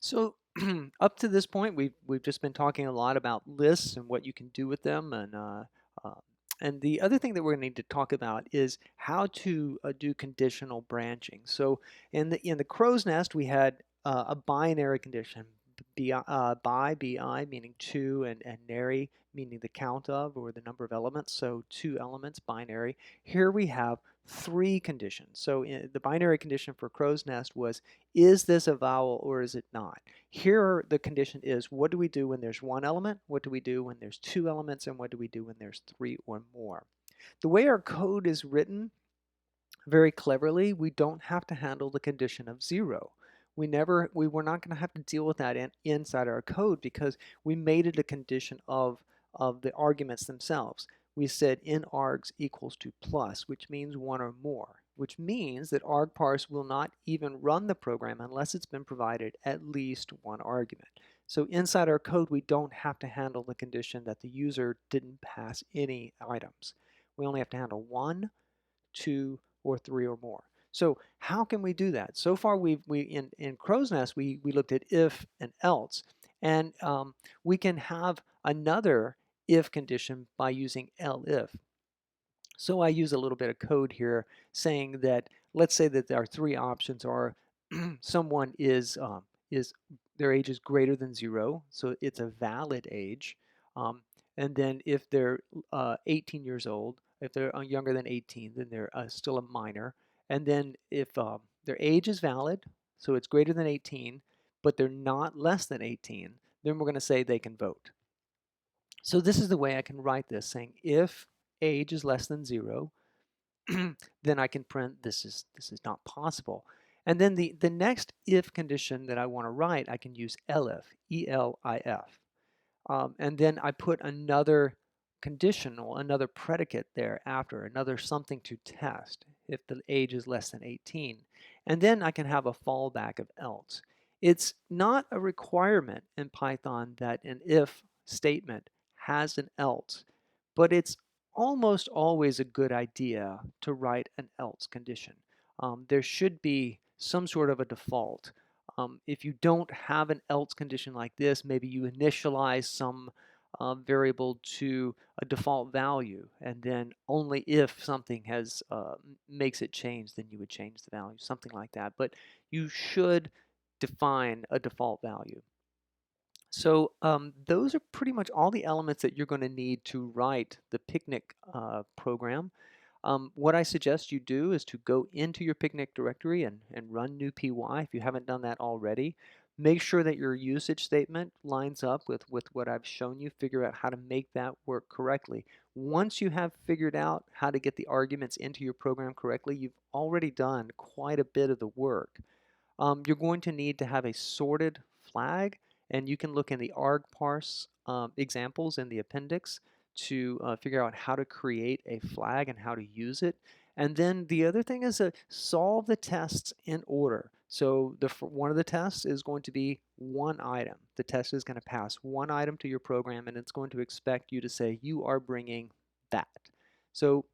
So up to this point, we've just been talking a lot about lists and what you can do with them, uh, and the other thing that we're going to need to talk about is how to do conditional branching. So in the crow's nest, we had a binary condition, bi meaning two, and nary meaning the count of or the number of elements. So two elements, binary. Here we have three conditions. So the binary condition for crow's nest was, is this a vowel or is it not? Here the condition is, what do we do when there's one element? What do we do when there's two elements? And what do we do when there's three or more? The way our code is written, very cleverly, we don't have to handle the condition of zero. We were not going to have to deal with that inside our code because we made it a condition of the arguments themselves. We said in args equals to plus, which means one or more, which means that argparse will not even run the program unless it's been provided at least one argument. So inside our code, we don't have to handle the condition that the user didn't pass any items. We only have to handle one, two, or three or more. So how can we do that? So far, in crow's nest, we looked at if and else, and we can have another if condition by using elif. So I use a little bit of code here saying that, let's say that our three options are someone is their age is greater than 0, so it's a valid age. And then if they're 18 years old, if they're younger than 18, then they're still a minor. And then if their age is valid, so it's greater than 18, but they're not less than 18, then we're going to say they can vote. So this is the way I can write this, saying if age is less than 0, then I can print this is not possible. And then the next if condition that I want to write, I can use elif, E-L-I-F. And then I put another conditional, another predicate there after, another something to test if the age is less than 18. And then I can have a fallback of else. It's not a requirement in Python that an if statement has an else, but it's almost always a good idea to write an else condition. There should be some sort of a default. If you don't have an else condition like this, maybe you initialize some variable to a default value, and then only if something has makes it change, then you would change the value, something like that. But you should define a default value. So those are pretty much all the elements that you're going to need to write the picnic program. What I suggest you do is to go into your picnic directory and run new py if you haven't done that already. Make sure that your usage statement lines up with what I've shown you. Figure out how to make that work correctly. Once you have figured out how to get the arguments into your program correctly, you've already done quite a bit of the work. You're going to need to have a sorted flag, and you can look in the argparse examples in the appendix to figure out how to create a flag and how to use it. And then the other thing is to solve the tests in order. So one of the tests is going to be one item. The test is going to pass one item to your program, and it's going to expect you to say you are bringing that. So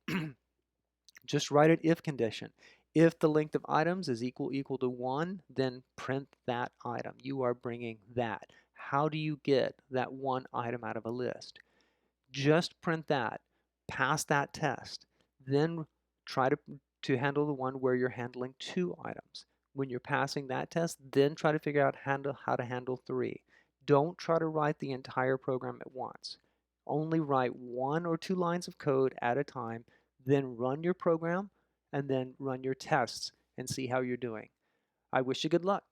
just write an if condition. If the length of items is equal to 1, then print that item. You are bringing that. How do you get that one item out of a list? Just print that. Pass that test. Then try to handle the one where you're handling 2 items. When you're passing that test, then try to figure out how to handle 3. Don't try to write the entire program at once. Only write 1 or 2 lines of code at a time, then run your program, and then run your tests and see how you're doing. I wish you good luck.